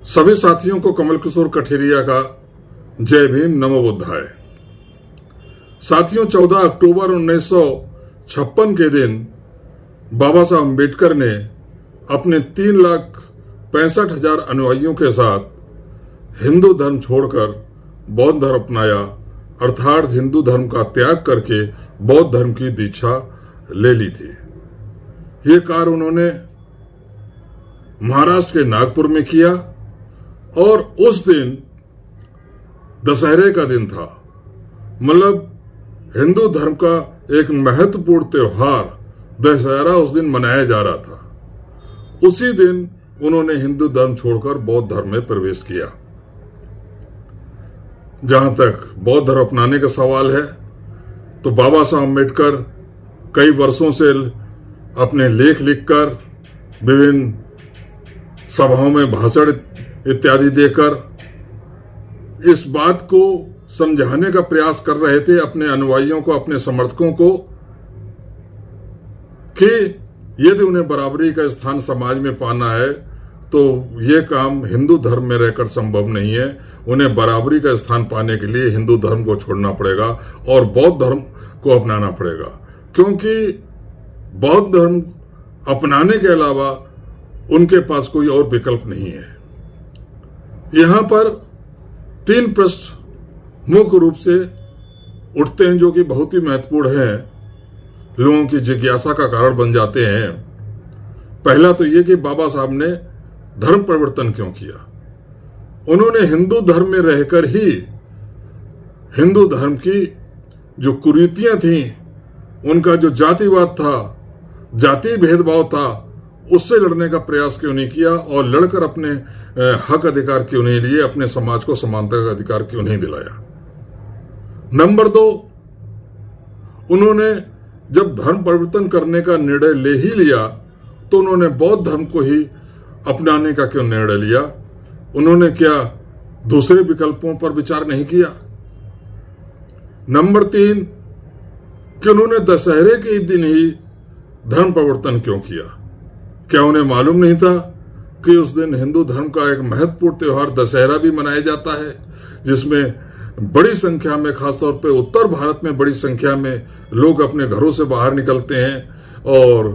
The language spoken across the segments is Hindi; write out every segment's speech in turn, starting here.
सभी साथियों को कमल किशोर कठेरिया का जय भीम नमो बुद्धाय। साथियों, 14 अक्टूबर 1956 के दिन बाबा साहब अम्बेडकर ने अपने 3,65,000 अनुयायियों के साथ हिंदू धर्म छोड़कर बौद्ध धर्म अपनाया, अर्थात हिंदू धर्म का त्याग करके बौद्ध धर्म की दीक्षा ले ली थी। ये कार्य उन्होंने महाराष्ट्र के नागपुर में किया और उस दिन दशहरे का दिन था। मतलब हिंदू धर्म का एक महत्वपूर्ण त्योहार दशहरा उस दिन मनाया जा रहा था। उसी दिन उन्होंने हिंदू धर्म छोड़कर बौद्ध धर्म में प्रवेश किया। जहां तक बौद्ध धर्म अपनाने का सवाल है तो बाबा साहब अम्बेडकर कई वर्षों से अपने लेख लिखकर, विभिन्न सभाओं में भाषण इत्यादि देकर इस बात को समझाने का प्रयास कर रहे थे अपने अनुयायियों को, अपने समर्थकों को, कि यदि उन्हें बराबरी का स्थान समाज में पाना है तो यह काम हिंदू धर्म में रहकर संभव नहीं है। उन्हें बराबरी का स्थान पाने के लिए हिंदू धर्म को छोड़ना पड़ेगा और बौद्ध धर्म को अपनाना पड़ेगा, क्योंकि बौद्ध धर्म अपनाने के अलावा उनके पास कोई और विकल्प नहीं है। यहां पर 3 प्रश्न मुख्य रूप से उठते हैं जो कि बहुत ही महत्वपूर्ण हैं, लोगों की जिज्ञासा का कारण बन जाते हैं। पहला तो यह कि बाबा साहब ने धर्म परिवर्तन क्यों किया। उन्होंने हिंदू धर्म में रहकर ही हिंदू धर्म की जो कुरीतियां थीं, उनका जो जातिवाद था, जाति भेदभाव था, उससे लड़ने का प्रयास क्यों नहीं किया और लड़कर अपने हक अधिकार क्यों नहीं लिए, अपने समाज को समानता का अधिकार क्यों नहीं दिलाया। नंबर 2, उन्होंने जब धर्म परिवर्तन करने का निर्णय ले ही लिया तो उन्होंने बौद्ध धर्म को ही अपनाने का क्यों निर्णय लिया। उन्होंने क्या दूसरे विकल्पों पर विचार नहीं किया। नंबर 3, कि उन्होंने दशहरे के दिन ही धर्म परिवर्तन क्यों किया। क्या उन्हें मालूम नहीं था कि उस दिन हिंदू धर्म का एक महत्वपूर्ण त्योहार दशहरा भी मनाया जाता है, जिसमें बड़ी संख्या में, खासतौर पे उत्तर भारत में बड़ी संख्या में लोग अपने घरों से बाहर निकलते हैं और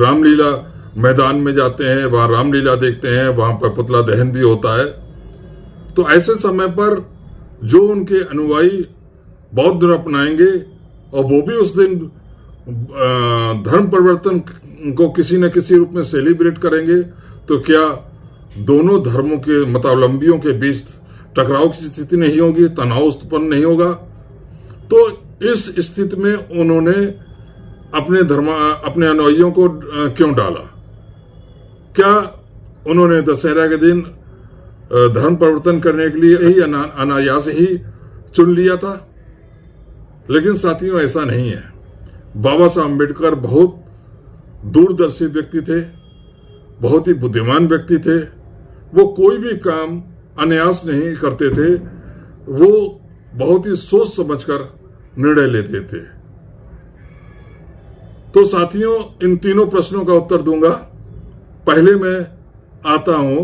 रामलीला मैदान में जाते हैं, वहां रामलीला देखते हैं, वहां पर पुतला दहन भी होता है। तो ऐसे समय पर जो उनके अनुयायी बौद्ध धर्म अपनाएंगे और वो भी उस दिन धर्म परिवर्तन को किसी न किसी रूप में सेलिब्रेट करेंगे, तो क्या दोनों धर्मों के मतावलंबियों के बीच टकराव की स्थिति नहीं होगी, तनाव उत्पन्न नहीं होगा। तो इस स्थिति में उन्होंने अपने अनुयायियों को क्यों डाला। क्या उन्होंने दशहरा के दिन धर्म परिवर्तन करने के लिए ही अनायास ही चुन लिया था। लेकिन साथियों, ऐसा नहीं है। बाबा साहब अम्बेडकर बहुत दूरदर्शी व्यक्ति थे, बहुत ही बुद्धिमान व्यक्ति थे। वो कोई भी काम अनायास नहीं करते थे, वो बहुत ही सोच समझकर निर्णय लेते थे। तो साथियों, इन तीनों प्रश्नों का उत्तर दूंगा। पहले मैं आता हूं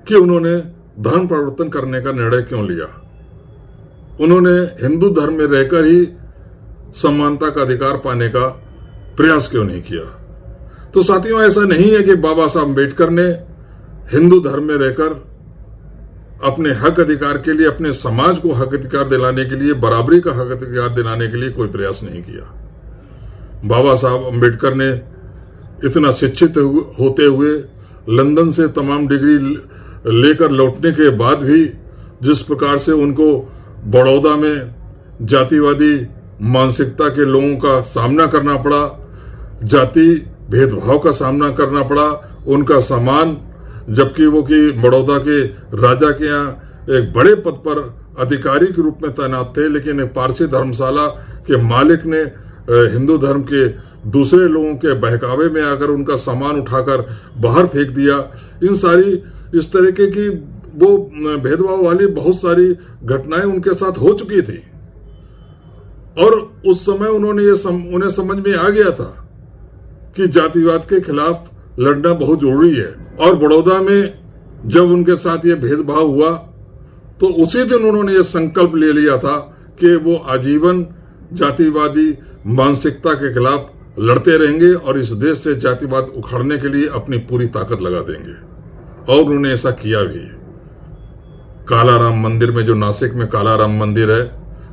कि उन्होंने धर्म परिवर्तन करने का निर्णय क्यों लिया। उन्होंने हिंदू धर्म में रहकर ही समानता का अधिकार पाने का प्रयास क्यों नहीं किया। तो साथियों, ऐसा नहीं है कि बाबा साहब अम्बेडकर ने हिंदू धर्म में रहकर अपने हक अधिकार के लिए, अपने समाज को हक अधिकार दिलाने के लिए, बराबरी का हक अधिकार दिलाने के लिए कोई प्रयास नहीं किया। बाबा साहब अम्बेडकर ने इतना शिक्षित होते हुए लंदन से तमाम डिग्री लेकर लौटने के बाद भी जिस प्रकार से उनको बड़ौदा में जातिवादी मानसिकता के लोगों का सामना करना पड़ा, जाति भेदभाव का सामना करना पड़ा, उनका सम्मान, जबकि वो कि बड़ौदा के राजा के यहाँ एक बड़े पद पर अधिकारी के रूप में तैनात थे, लेकिन एक पारसी धर्मशाला के मालिक ने हिंदू धर्म के दूसरे लोगों के बहकावे में आकर उनका सामान उठाकर बाहर फेंक दिया। इन सारी इस तरीके की वो भेदभाव वाली बहुत सारी घटनाएं उनके साथ हो चुकी थी और उस समय उन्हें समझ में आ गया था कि जातिवाद के खिलाफ लड़ना बहुत जरूरी है। और बड़ौदा में जब उनके साथ ये भेदभाव हुआ तो उसी दिन उन्होंने ये संकल्प ले लिया था कि वो आजीवन जातिवादी मानसिकता के खिलाफ लड़ते रहेंगे और इस देश से जातिवाद उखाड़ने के लिए अपनी पूरी ताकत लगा देंगे। और उन्होंने ऐसा किया भी। काला राम मंदिर में, जो नासिक में काला राम मंदिर है,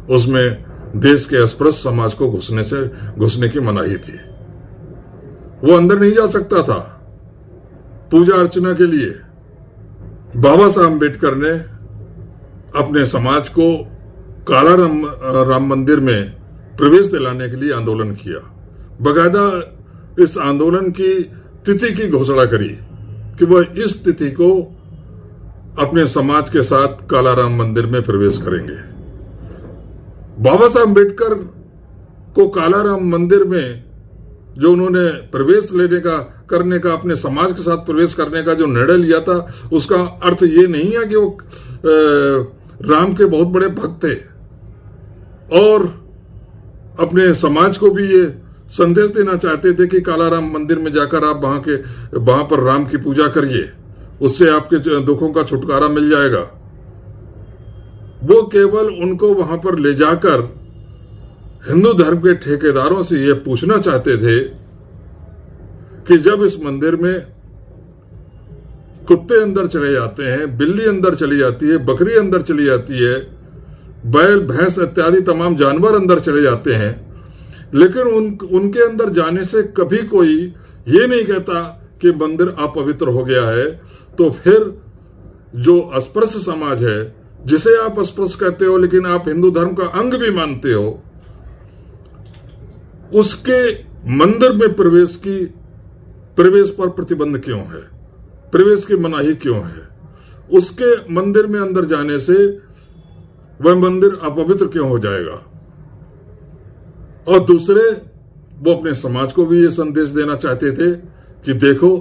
उसमें देश के अस्पृश्य समाज को घुसने की मनाही थी। वो अंदर नहीं जा सकता था पूजा अर्चना के लिए। बाबा साहब अम्बेडकर ने अपने समाज को काला राम मंदिर में प्रवेश दिलाने के लिए आंदोलन किया। बकायदा इस आंदोलन की तिथि की घोषणा करी कि वह इस तिथि को अपने समाज के साथ काला राम मंदिर में प्रवेश करेंगे। बाबा साहब अम्बेडकर को काला राम मंदिर में जो उन्होंने प्रवेश करने का अपने समाज के साथ प्रवेश करने का जो निर्णय लिया था, उसका अर्थ ये नहीं है कि वो राम के बहुत बड़े भक्त थे और अपने समाज को भी ये संदेश देना चाहते थे कि काला राम मंदिर में जाकर आप वहां पर राम की पूजा करिए, उससे आपके दुखों का छुटकारा मिल जाएगा। वो केवल उनको वहां पर ले जाकर हिंदू धर्म के ठेकेदारों से ये पूछना चाहते थे कि जब इस मंदिर में कुत्ते अंदर चले जाते हैं, बिल्ली अंदर चली जाती है, बकरी अंदर चली जाती है, बैल भैंस इत्यादि तमाम जानवर अंदर चले जाते हैं, लेकिन उनके अंदर जाने से कभी कोई ये नहीं कहता कि मंदिर अपवित्र हो गया है, तो फिर जो अस्पृश्य समाज है, जिसे आप अस्पृश्य कहते हो लेकिन आप हिंदू धर्म का अंग भी मानते हो, उसके मंदिर में प्रवेश पर प्रतिबंध क्यों है, प्रवेश की मनाही क्यों है, उसके मंदिर में अंदर जाने से वह मंदिर अपवित्र क्यों हो जाएगा। और दूसरे, वो अपने समाज को भी ये संदेश देना चाहते थे कि देखो,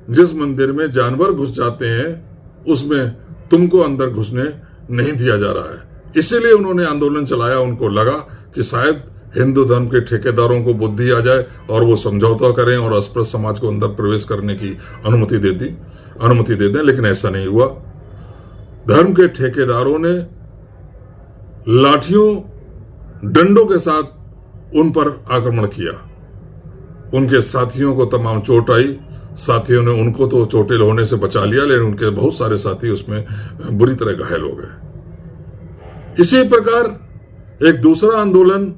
जिस मंदिर में जानवर घुस जाते हैं उसमें तुमको अंदर घुसने नहीं दिया जा रहा है। इसीलिए उन्होंने आंदोलन चलाया। उनको लगा कि शायद हिंदू धर्म के ठेकेदारों को बुद्धि आ जाए और वो समझौता करें और अस्पृश्य समाज को अंदर प्रवेश करने की अनुमति दे दें, लेकिन ऐसा नहीं हुआ। धर्म के ठेकेदारों ने लाठियों डंडों के साथ उन पर आक्रमण किया। उनके साथियों को तमाम चोट आई। साथियों ने उनको तो चोटिल होने से बचा लिया, लेकिन उनके बहुत सारे साथी उसमें बुरी तरह घायल हो गए। इसी प्रकार एक दूसरा आंदोलन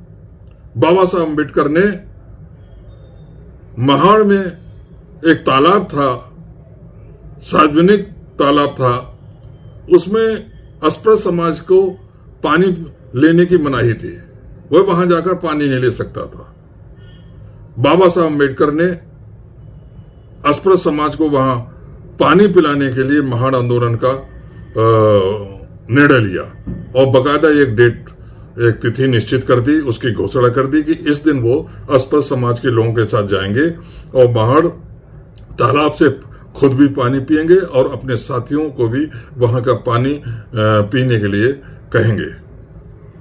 बाबा साहब अम्बेडकर ने महाड़ में एक तालाब था, सार्वजनिक तालाब था, उसमें अस्पृश्य समाज को पानी लेने की मनाही थी। वह वहां जाकर पानी नहीं ले सकता था। बाबा साहब अम्बेडकर ने अस्पृश्य समाज को वहां पानी पिलाने के लिए महाड़ आंदोलन का निर्णय लिया और बकायदा एक तिथि निश्चित कर दी, उसकी घोषणा कर दी कि इस दिन वो अस्पृश्य समाज के लोगों के साथ जाएंगे और महाड़ तालाब से खुद भी पानी पिएंगे और अपने साथियों को भी वहां का पानी पीने के लिए कहेंगे।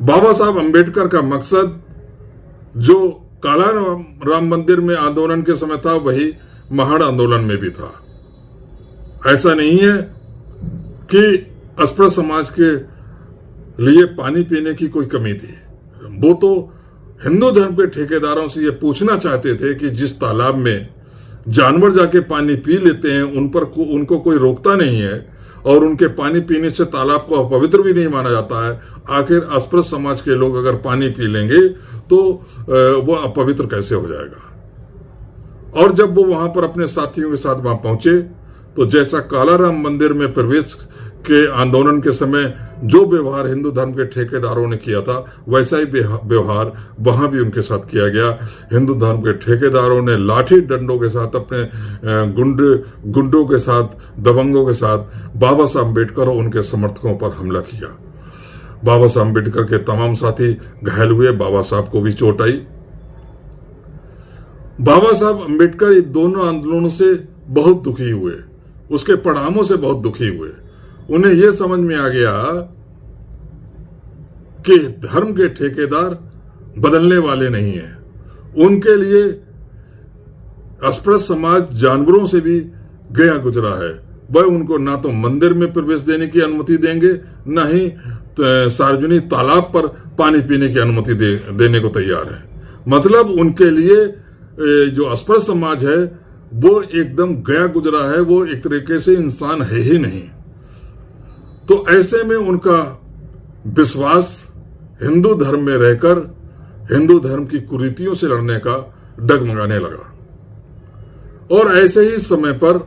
बाबा साहब अम्बेडकर का मकसद जो काला राम मंदिर में आंदोलन के समय था, वही महाड़ आंदोलन में भी था। ऐसा नहीं है कि अस्पृश्य समाज के लिए पानी पीने की कोई कमी थी। वो तो हिंदू धर्म के ठेकेदारों से ये पूछना चाहते थे कि जिस तालाब में जानवर जाके पानी पी लेते हैं उनको कोई रोकता नहीं है और उनके पानी पीने से तालाब को अपवित्र भी नहीं माना जाता है, आखिर अस्पृश्य समाज के लोग अगर पानी पी लेंगे तो वो अपवित्र कैसे हो जाएगा। और जब वो वहां पर अपने साथियों के साथ वहां पहुंचे तो जैसा काला राम मंदिर में प्रवेश के आंदोलन के समय जो व्यवहार हिंदू धर्म के ठेकेदारों ने किया था, वैसा ही व्यवहार वहां भी उनके साथ किया गया। हिंदू धर्म के ठेकेदारों ने लाठी डंडों के साथ, अपने गुंडों के साथ, दबंगों के साथ बाबा साहब अम्बेडकर और उनके समर्थकों पर हमला किया। बाबा साहब अम्बेडकर के तमाम साथी घायल हुए, बाबा साहब को भी चोट आई। बाबा साहब अम्बेडकर इन दोनों आंदोलनों से बहुत दुखी हुए, उसके परिणामों से बहुत दुखी हुए। उन्हें यह समझ में आ गया कि धर्म के ठेकेदार बदलने वाले नहीं हैं। उनके लिए अस्पृश्य समाज जानवरों से भी गया गुजरा है। वह उनको ना तो मंदिर में प्रवेश देने की अनुमति देंगे, ना ही सार्वजनिक तालाब पर पानी पीने की अनुमति देने को तैयार है। मतलब उनके लिए जो अस्पृश्य समाज है वो एकदम गया गुजरा है, वो एक तरीके से इंसान है ही नहीं। तो ऐसे में उनका विश्वास हिंदू धर्म में रहकर हिंदू धर्म की कुरीतियों से लड़ने का डगमगाने लगा। और ऐसे ही समय पर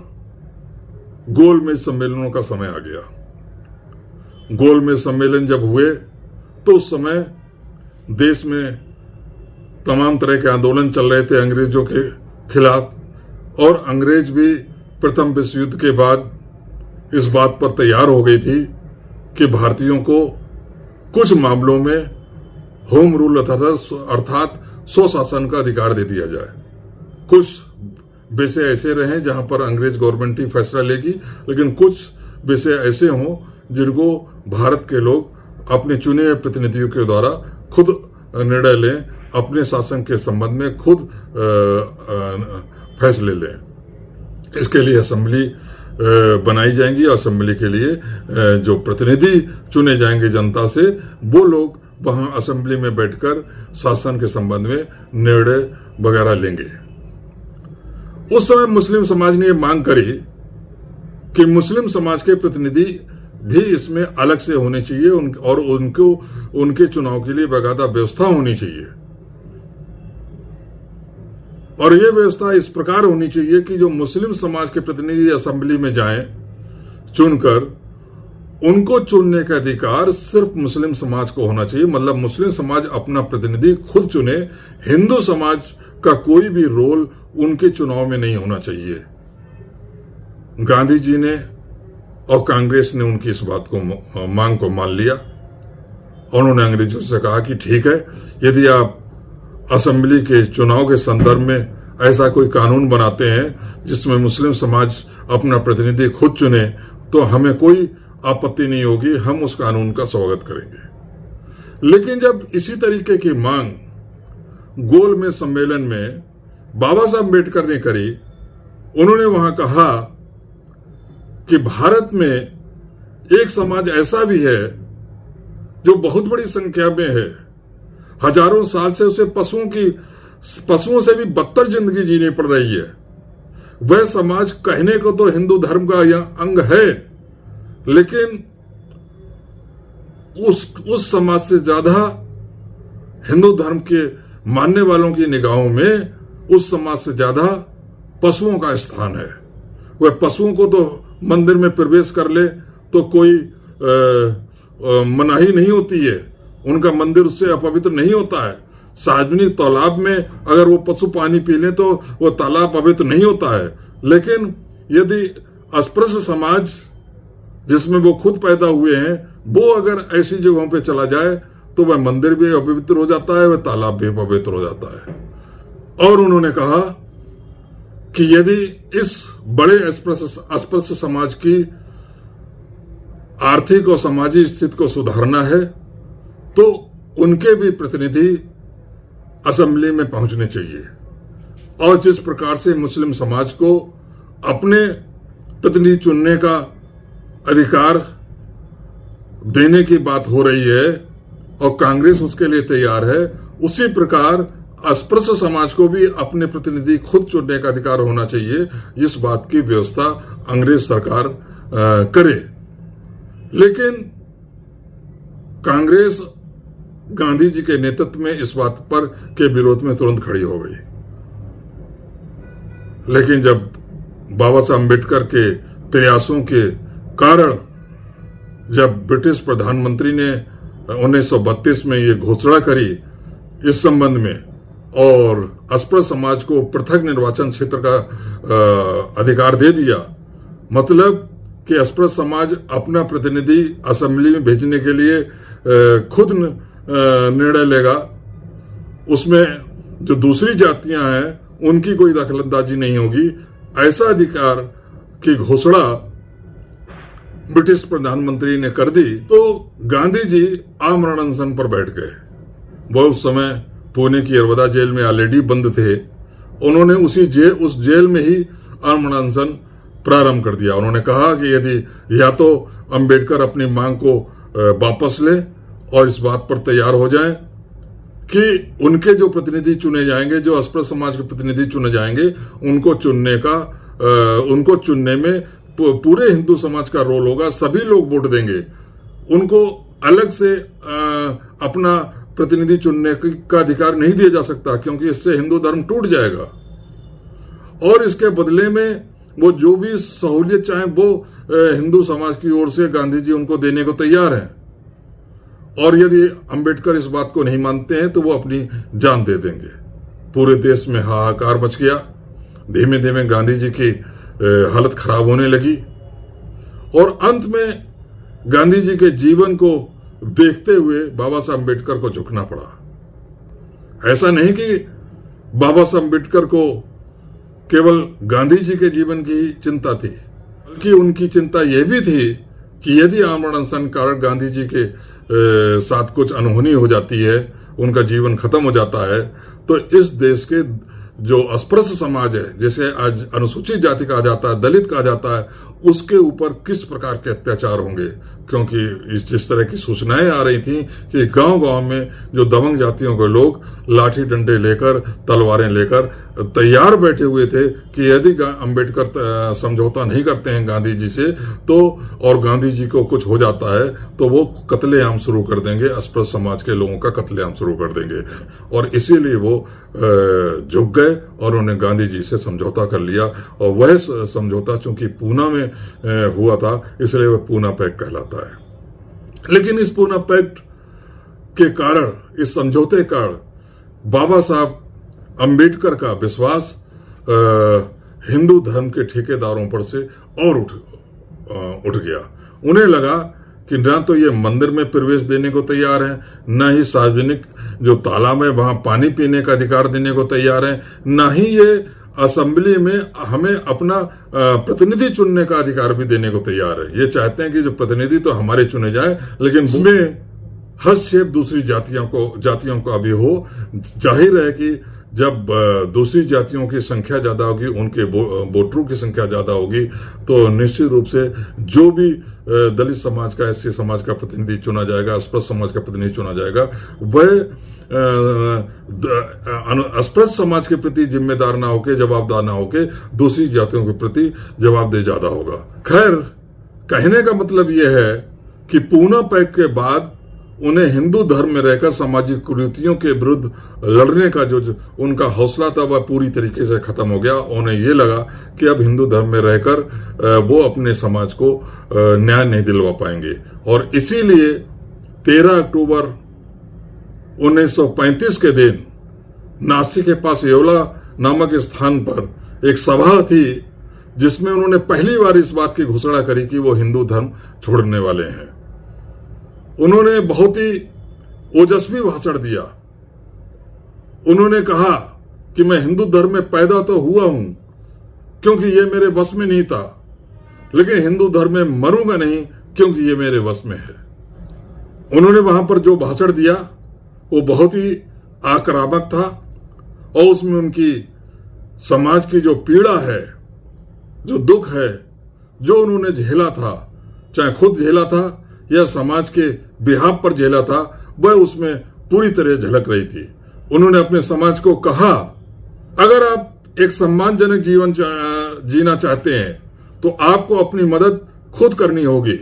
गोलमेज सम्मेलनों का समय आ गया। गोलमेज सम्मेलन जब हुए तो उस समय देश में तमाम तरह के आंदोलन चल रहे थे अंग्रेजों के खिलाफ, और अंग्रेज भी प्रथम विश्व युद्ध के बाद इस बात पर तैयार हो गई थी कि भारतीयों को कुछ मामलों में होम रूल अर्थात स्वशासन का अधिकार दे दिया जाए। कुछ विषय ऐसे रहे जहां पर अंग्रेज गवर्नमेंट ही फैसला लेगी, लेकिन कुछ विषय ऐसे हों जिनको भारत के लोग अपने चुने हुए प्रतिनिधियों के द्वारा खुद निर्णय लें, अपने शासन के संबंध में खुद फैसले लें। इसके लिए असेंबली बनाई जाएंगी। असेंबली के लिए जो प्रतिनिधि चुने जाएंगे जनता से, वो लोग वहां असेंबली में बैठकर शासन के संबंध में निर्णय वगैरह लेंगे। उस समय मुस्लिम समाज ने मांग करी कि मुस्लिम समाज के प्रतिनिधि भी इसमें अलग से होने चाहिए और उनके चुनाव के लिए बाकायदा व्यवस्था होनी चाहिए। और यह व्यवस्था इस प्रकार होनी चाहिए कि जो मुस्लिम समाज के प्रतिनिधि असेंबली में जाएं चुनकर, उनको चुनने का अधिकार सिर्फ मुस्लिम समाज को होना चाहिए। मतलब मुस्लिम समाज अपना प्रतिनिधि खुद चुने, हिंदू समाज का कोई भी रोल उनके चुनाव में नहीं होना चाहिए। गांधी जी ने और कांग्रेस ने उनकी इस बात को मांग को मान लिया। उन्होंने अंग्रेजों से कहा कि ठीक है, यदि आप असेंबली के चुनाव के संदर्भ में ऐसा कोई कानून बनाते हैं जिसमें मुस्लिम समाज अपना प्रतिनिधि खुद चुने, तो हमें कोई आपत्ति नहीं होगी, हम उस कानून का स्वागत करेंगे। लेकिन जब इसी तरीके की मांग गोलमेज सम्मेलन में बाबा साहब अम्बेडकर ने करी, उन्होंने वहां कहा कि भारत में एक समाज ऐसा भी है जो बहुत बड़ी संख्या में है, हजारों साल से उसे पशुओं से भी बदतर जिंदगी जीनी पड़ रही है। वह समाज कहने को तो हिंदू धर्म का अंग है, लेकिन उस समाज से ज्यादा हिंदू धर्म के मानने वालों की निगाहों में उस समाज से ज्यादा पशुओं का स्थान है। वह पशुओं को तो मंदिर में प्रवेश कर ले तो कोई मनाही नहीं होती है, उनका मंदिर उससे अपवित्र नहीं होता है। सार्वजनिक तालाब में अगर वो पशु पानी पी ले तो वो तालाब पवित्र नहीं होता है। लेकिन यदि अस्पृश्य समाज जिसमें वो खुद पैदा हुए हैं, वो अगर ऐसी जगहों पे चला जाए तो वह मंदिर भी अपवित्र हो जाता है, वह तालाब भी अपवित्र हो जाता है। और उन्होंने कहा कि यदि इस बड़े अस्पृश्य समाज की आर्थिक और सामाजिक स्थिति को सुधारना है तो उनके भी प्रतिनिधि असेंबली में पहुंचने चाहिए। और जिस प्रकार से मुस्लिम समाज को अपने प्रतिनिधि चुनने का अधिकार देने की बात हो रही है और कांग्रेस उसके लिए तैयार है, उसी प्रकार अस्पृश्य समाज को भी अपने प्रतिनिधि खुद चुनने का अधिकार होना चाहिए। इस बात की व्यवस्था अंग्रेज सरकार करे। लेकिन कांग्रेस गांधी जी के नेतृत्व में इस बात पर के विरोध में तुरंत खड़ी हो गई। लेकिन जब बाबा साहब अम्बेडकर के प्रयासों के कारण जब ब्रिटिश प्रधानमंत्री ने 1932 में ये घोषणा करी इस संबंध में और अस्पृश्य समाज को पृथक निर्वाचन क्षेत्र का अधिकार दे दिया, मतलब कि अस्पृश्य समाज अपना प्रतिनिधि असेंबली में भेजने के लिए खुद निर्णय लेगा, उसमें जो दूसरी जातियां हैं उनकी कोई दखलंदाजी नहीं होगी, ऐसा अधिकार की घोषणा ब्रिटिश प्रधानमंत्री ने कर दी। तो गांधी जी आमरण अनशन पर बैठ गए। वह उस समय पुणे की यरवदा जेल में ऑलरेडी बंद थे उन्होंने उस जेल में ही आमरण अनशन प्रारंभ कर दिया। उन्होंने कहा कि यदि या तो अंबेडकर अपनी मांग को वापस ले और इस बात पर तैयार हो जाएं कि उनके जो प्रतिनिधि चुने जाएंगे, जो अस्पृश्य समाज के प्रतिनिधि चुने जाएंगे, उनको चुनने में पूरे हिंदू समाज का रोल होगा, सभी लोग वोट देंगे, उनको अलग से अपना प्रतिनिधि चुनने का अधिकार नहीं दिया जा सकता, क्योंकि इससे हिंदू धर्म टूट जाएगा। और इसके बदले में वो जो भी सहूलियत चाहे वो हिंदू समाज की ओर से गांधी जी उनको देने को तैयार हैं। और यदि अंबेडकर इस बात को नहीं मानते हैं तो वो अपनी जान दे देंगे। पूरे देश में हाहाकार मच गया। धीमे धीमे गांधी जी की हालत खराब होने लगी और अंत में गांधी जी के जीवन को देखते हुए बाबा साहब अम्बेडकर को झुकना पड़ा। ऐसा नहीं कि बाबा साहब अम्बेडकर को केवल गांधी जी के जीवन की चिंता थी, बल्कि उनकी चिंता यह भी थी कि यदि आमरण अनशन कारण गांधी जी के साथ कुछ अनहोनी हो जाती है, उनका जीवन खत्म हो जाता है, तो इस देश के जो अस्पृश्य समाज है, जिसे आज अनुसूचित जाति कहा जाता है, दलित कहा जाता है, उसके ऊपर किस प्रकार के अत्याचार होंगे। क्योंकि जिस तरह की सूचनाएं आ रही थी कि गांव-गांव में जो दबंग जातियों के लोग लाठी डंडे लेकर, तलवारें लेकर तैयार बैठे हुए थे कि यदि अंबेडकर समझौता नहीं करते हैं गांधी जी से तो, और गांधी जी को कुछ हो जाता है तो वो कत्लेआम शुरू कर देंगे, अस्पृश्य समाज के लोगों का कत्लेआम शुरू कर देंगे। और इसीलिए वो झुक गए और उन्होंने गांधी जी से समझौता कर लिया। और वह समझौता चूंकि पूना में हुआ था, इसलिए वह पूना पैक्ट कहलाता है। लेकिन इस पूना पैक्ट के कारण, इस समझौते के कारण बाबा साहब अंबेडकर का विश्वास हिंदू धर्म के ठेकेदारों पर से और उठ गया। उन्हें लगा कि ना तो ये मंदिर में प्रवेश देने को तैयार है, न ही सार्वजनिक जो तालाब है वहां पानी पीने का अधिकार देने को तैयार है, न ही ये असेंबली में हमें अपना प्रतिनिधि चुनने का अधिकार भी देने को तैयार है। ये चाहते हैं कि जो प्रतिनिधि तो हमारे चुने जाए, लेकिन उसमें हस्तक्षेप दूसरी जातियों का भी हो। जाहिर है कि जब दूसरी जातियों की संख्या ज्यादा होगी, उनके वोटरों की संख्या ज्यादा होगी, तो निश्चित रूप से जो भी दलित समाज का, एससी समाज का प्रतिनिधि चुना जाएगा, अस्पृश्य समाज का प्रतिनिधि चुना जाएगा, वह अस्पृश्य समाज के प्रति जिम्मेदार ना होके, जवाबदार ना होके, दूसरी जातियों के प्रति जवाबदेह ज्यादा होगा। खैर, कहने का मतलब यह है कि पूना पैक्ट के बाद उन्हें हिंदू धर्म में रहकर सामाजिक कुरीतियों के विरुद्ध लड़ने का जो उनका हौसला था वह पूरी तरीके से खत्म हो गया। उन्हें ये लगा कि अब हिंदू धर्म में रहकर वो अपने समाज को न्याय नहीं दिलवा पाएंगे। और इसीलिए 13 अक्टूबर 1935 के दिन नासिक के पास येवला नामक स्थान पर एक सभा थी, जिसमें उन्होंने पहली बार इस बात की घोषणा करी कि वो हिंदू धर्म छोड़ने वाले हैं। उन्होंने बहुत ही ओजस्वी भाषण दिया। उन्होंने कहा कि मैं हिंदू धर्म में पैदा तो हुआ हूं क्योंकि ये मेरे वश में नहीं था, लेकिन हिंदू धर्म में मरूंगा नहीं क्योंकि ये मेरे वश में है। उन्होंने वहां पर जो भाषण दिया वो बहुत ही आक्रामक था और उसमें उनकी समाज की जो पीड़ा है, जो दुख है, जो उन्होंने झेला था, चाहे खुद झेला था या समाज के बिहाफ पर झेला था, वह उसमें पूरी तरह झलक रही थी। उन्होंने अपने समाज को कहा, अगर आप एक सम्मानजनक जीवन जीना चाहते हैं तो आपको अपनी मदद खुद करनी होगी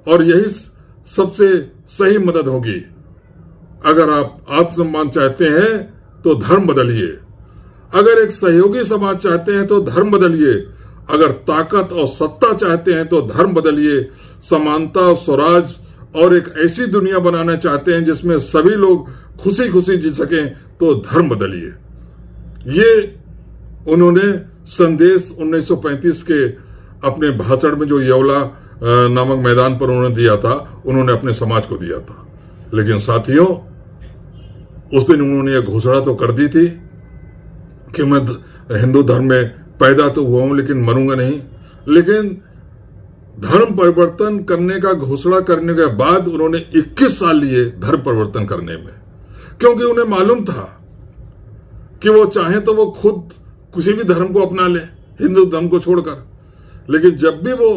और यही सबसे सही मदद होगी। अगर आप आत्मसम्मान चाहते हैं तो धर्म बदलिए, अगर एक सहयोगी समाज चाहते हैं तो धर्म बदलिए, अगर ताकत और सत्ता चाहते हैं तो धर्म बदलिए, समानता, स्वराज और एक ऐसी दुनिया बनाना चाहते हैं जिसमें सभी लोग खुशी खुशी जी सकें तो धर्म बदलिए। ये उन्होंने संदेश 1935 के अपने भाषण में जो येवला नामक मैदान पर उन्होंने दिया था, उन्होंने अपने समाज को दिया था। लेकिन साथियों, उस दिन उन्होंने यह घोषणा तो कर दी थी कि मैं हिंदू धर्म में पैदा तो हुआ हूं लेकिन मरूंगा नहीं। लेकिन धर्म परिवर्तन करने का घोषणा करने के बाद उन्होंने 21 साल लिए धर्म परिवर्तन करने में, क्योंकि उन्हें मालूम था कि वो चाहे तो वो खुद किसी भी धर्म को अपना ले, हिंदू धर्म को छोड़कर। लेकिन जब भी वो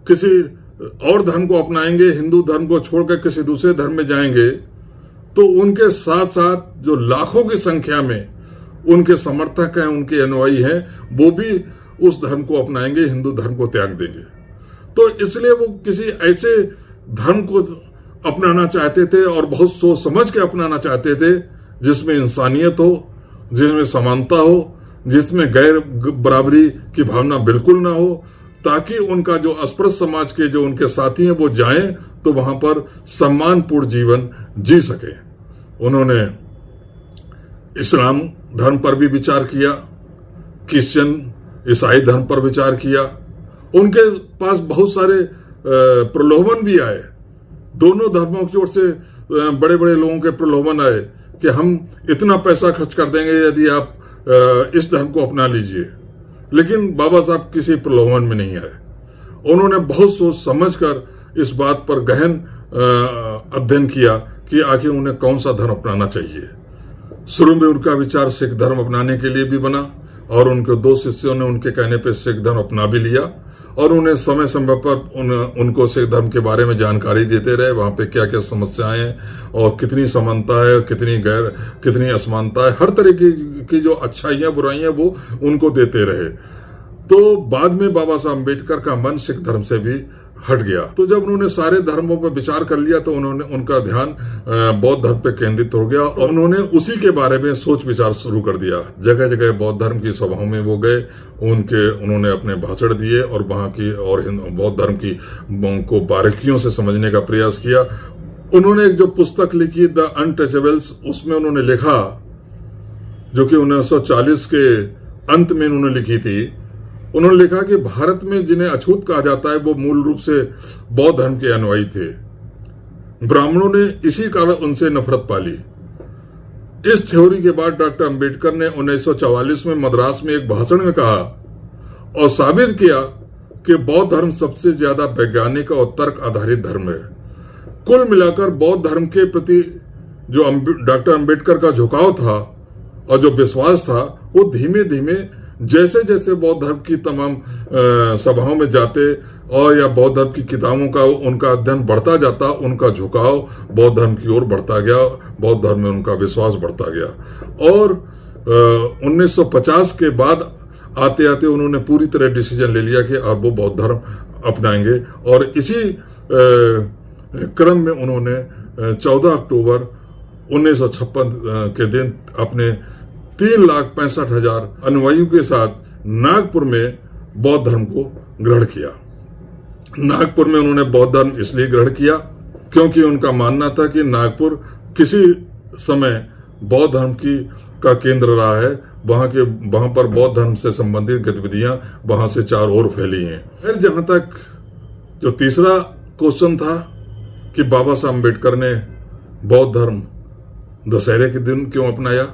किसी और धर्म को अपनाएंगे, हिंदू धर्म को छोड़कर किसी दूसरे धर्म में जाएंगे, तो उनके साथ साथ जो लाखों की संख्या में उनके समर्थक हैं, उनके अनुयायी हैं, वो भी उस धर्म को अपनाएंगे, हिंदू धर्म को त्याग देंगे। तो इसलिए वो किसी ऐसे धर्म को अपनाना चाहते थे और बहुत सोच समझ के अपनाना चाहते थे जिसमें इंसानियत हो, जिसमें समानता हो, जिसमें गैर बराबरी की भावना बिल्कुल ना हो, ताकि उनका जो अस्पृश्य समाज के जो उनके साथी हैं वो जाएं तो वहां पर सम्मानपूर्ण जीवन जी सके। उन्होंने इस्लाम धर्म पर भी विचार किया, क्रिश्चियन ईसाई धर्म पर विचार किया। उनके पास बहुत सारे प्रलोभन भी आए, दोनों धर्मों की ओर से बड़े बड़े लोगों के प्रलोभन आए कि हम इतना पैसा खर्च कर देंगे यदि आप इस धर्म को अपना लीजिए। लेकिन बाबा साहब किसी प्रलोभन में नहीं आए। उन्होंने बहुत सोच समझकर इस बात पर गहन अध्ययन किया कि आखिर उन्हें कौन सा धर्म अपनाना चाहिए। शुरू में उनका विचार सिख धर्म अपनाने के लिए भी बना और उनके दो शिष्यों ने उनके कहने पर सिख धर्म अपना भी लिया और उन्हें समय समय पर उनको सिख धर्म के बारे में जानकारी देते रहे, वहां पे क्या क्या समस्याएं हैं और कितनी समानता है, कितनी असमानता है, हर तरह की जो अच्छाइयां बुराइयां वो उनको देते रहे। तो बाद में बाबा साहब अम्बेडकर का मन सिख धर्म से भी हट गया। तो जब उन्होंने सारे धर्मों पर विचार कर लिया तो उनका ध्यान बौद्ध धर्म पर केंद्रित हो गया और उन्होंने उसी के बारे में सोच विचार शुरू कर दिया। जगह जगह बौद्ध धर्म की सभाओं में वो गए, उन्होंने अपने भाषण दिए और वहां की और बौद्ध धर्म की को बारीकियों से समझने का प्रयास किया। उन्होंने एक जो पुस्तक लिखी द अनटचेबल्स, उसमें उन्होंने लिखा, जो कि 1940 के अंत में उन्होंने लिखी थी, उन्होंने लिखा कि भारत में जिन्हें अछूत कहा जाता है वो मूल रूप से बौद्ध धर्म के अनुयायी थे। ब्राह्मणों ने इसी कारण उनसे नफरत पाली। इस थ्योरी के बाद डॉक्टर अंबेडकर ने 1944 में मद्रास में एक भाषण में कहा और साबित किया कि बौद्ध धर्म सबसे ज्यादा वैज्ञानिक और तर्क आधारित धर्म है। कुल मिलाकर बौद्ध धर्म के प्रति जो डॉक्टर अंबेडकर का झुकाव था और जो विश्वास था, वो धीमे धीमे जैसे जैसे बौद्ध धर्म की तमाम सभाओं में जाते और या बौद्ध धर्म की किताबों का उनका अध्ययन बढ़ता जाता, उनका झुकाव बौद्ध धर्म की ओर बढ़ता गया, बौद्ध धर्म में उनका विश्वास बढ़ता गया। और 1950 के बाद आते आते उन्होंने पूरी तरह डिसीजन ले लिया कि अब वो बौद्ध धर्म अपनाएंगे और इसी क्रम में उन्होंने 14 अक्टूबर 1956 के दिन अपने 3,65,000 अनुयायियों के साथ नागपुर में बौद्ध धर्म को ग्रहण किया। नागपुर में उन्होंने बौद्ध धर्म इसलिए ग्रहण किया क्योंकि उनका मानना था कि नागपुर किसी समय बौद्ध धर्म का केंद्र रहा है। वहां पर बौद्ध धर्म से संबंधित गतिविधियां वहां से चारों ओर फैली हैं। फिर जहां तक जो तीसरा क्वेश्चन था कि बाबा साहब अम्बेडकर ने बौद्ध धर्म दशहरे के दिन क्यों अपनाया,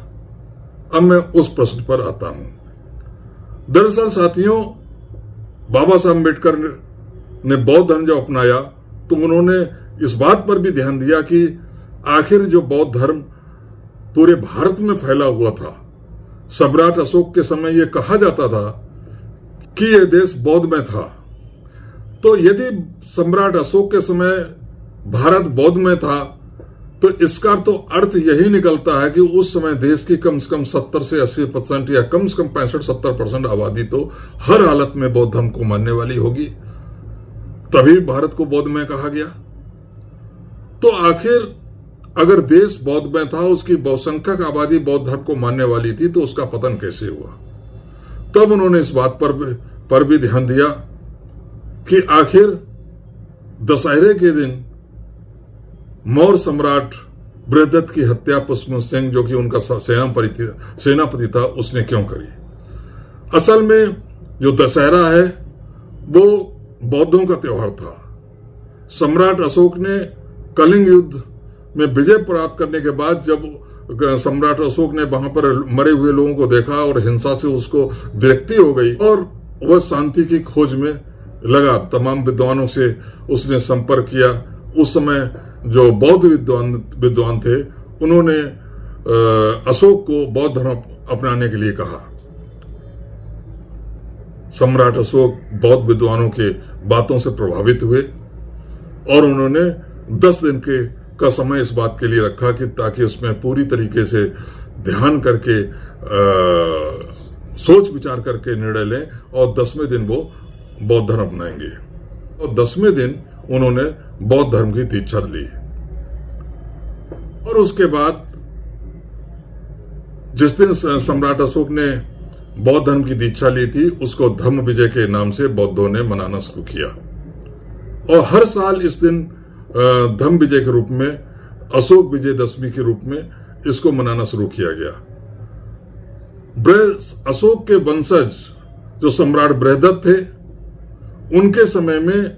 अब मैं उस प्रश्न पर आता हूं। दरअसल साथियों, बाबा साहब अम्बेडकर ने बौद्ध धर्म जो अपनाया तो उन्होंने इस बात पर भी ध्यान दिया कि आखिर जो बौद्ध धर्म पूरे भारत में फैला हुआ था, सम्राट अशोक के समय यह कहा जाता था कि यह देश बौद्ध में था। तो यदि सम्राट अशोक के समय भारत बौद्ध में था तो इसका तो अर्थ यही निकलता है कि उस समय देश की कम से कम 70 से 80% या कम से कम 65-70% आबादी तो हर हालत में बौद्ध धर्म को मानने वाली होगी, तभी भारत को बौद्ध में कहा गया। तो आखिर अगर देश बौद्ध में था, उसकी बहुसंख्यक आबादी बौद्ध धर्म को मानने वाली थी, तो उसका पतन कैसे हुआ। तब उन्होंने इस बात पर भी ध्यान दिया कि आखिर दशहरे के दिन मौर्य सम्राट बृहदत्त की हत्या पुष्पमन सिंह, जो कि उनका सेनापति था, उसने क्यों करी। असल में जो दशहरा है वो बौद्धों का त्योहार था। सम्राट अशोक ने कलिंग युद्ध में विजय प्राप्त करने के बाद जब सम्राट अशोक ने वहां पर मरे हुए लोगों को देखा और हिंसा से उसको विरक्ति हो गई और वह शांति की खोज में लगा, तमाम विद्वानों से उसने संपर्क किया। उस समय जो बौद्ध विद्वान थे, उन्होंने अशोक को बौद्ध धर्म अपनाने के लिए कहा सम्राट अशोक बौद्ध विद्वानों के बातों से प्रभावित हुए और उन्होंने 10 दिन का समय इस बात के लिए रखा कि ताकि उसमें पूरी तरीके से ध्यान करके सोच विचार करके निर्णय लें और 10वें दिन वो बौद्ध धर्म अपनाएंगे। और 10वें दिन उन्होंने बौद्ध धर्म की दीक्षा ली और उसके बाद जिस दिन सम्राट अशोक ने बौद्ध धर्म की दीक्षा ली थी उसको धम्म विजय के नाम से बौद्धों ने मनाना शुरू किया और हर साल इस दिन धम्म विजय के रूप में, अशोक विजय दशमी के रूप में इसको मनाना शुरू किया गया। अशोक के वंशज जो सम्राट बृहदत्त थे, उनके समय में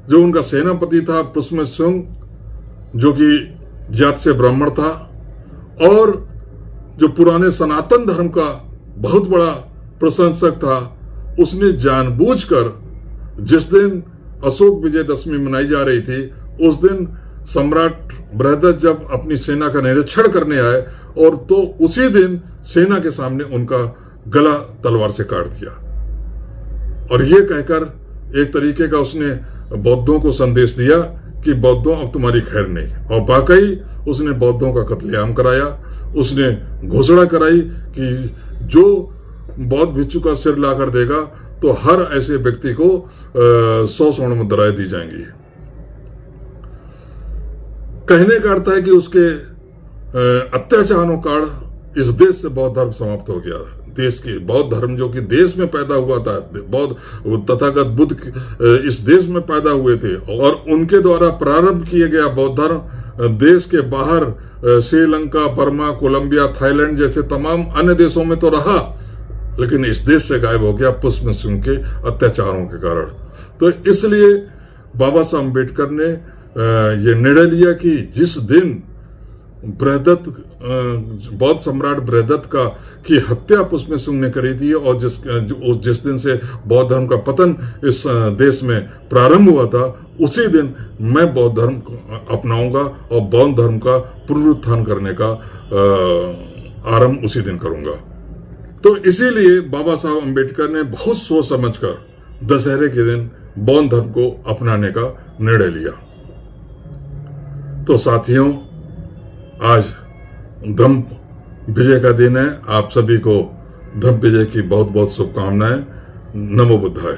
जो उनका सेनापति था पुष्यमित्सुंग, जो कि जात से ब्राह्मण था और जो पुराने सनातन धर्म का बहुत बड़ा प्रशंसक था, उसने जानबूझकर जिस दिन अशोक विजय दशमी मनाई जा रही थी उस दिन सम्राट बृहदत्त जब अपनी सेना का निरीक्षण करने आए और तो उसी दिन सेना के सामने उनका गला तलवार से काट दिया और ये कहकर एक तरीके का उसने बौद्धों को संदेश दिया कि बौद्धों अब तुम्हारी खैर नहीं। और वाकई उसने बौद्धों का कत्लेआम कराया। उसने घोषणा कराई कि जो बौद्ध भिक्षु का सिर लाकर देगा तो हर ऐसे व्यक्ति को 100 स्वर्ण मुद्राएं दी जाएंगी। कहने का अर्थ है कि उसके अत्याचारों कारण इस देश से बौद्ध धर्म समाप्त हो गया। देश के बौद्ध धर्म जो कि देश में पैदा हुआ था, बौद्ध तथागत बुद्ध इस देश में पैदा हुए थे और उनके द्वारा प्रारंभ किया गया बौद्ध धर्म देश के बाहर श्रीलंका, बर्मा, कोलंबिया, थाईलैंड जैसे तमाम अन्य देशों में तो रहा, लेकिन इस देश से गायब हो गया पुष्यमित्सुंग के अत्याचारों के कारण। तो इसलिए बाबा साहब अम्बेडकर ने ये निर्णय लिया कि जिस दिन बृहदत्त बौद्ध सम्राट बृहदत्त की हत्या पुष्यमित्सुंग ने करी थी और जिस दिन से बौद्ध धर्म का पतन इस देश में प्रारंभ हुआ था, उसी दिन मैं बौद्ध धर्म अपनाऊंगा और बौद्ध धर्म का पुनरुत्थान करने का आरंभ उसी दिन करूंगा। तो इसीलिए बाबा साहब अम्बेडकर ने बहुत सोच समझकर दशहरे के दिन बौद्ध धर्म को अपनाने का निर्णय लिया। तो साथियों, आज धम्म विजय का दिन है। आप सभी को धम्म विजय की बहुत बहुत शुभकामनाएं। नमो बुद्धाय।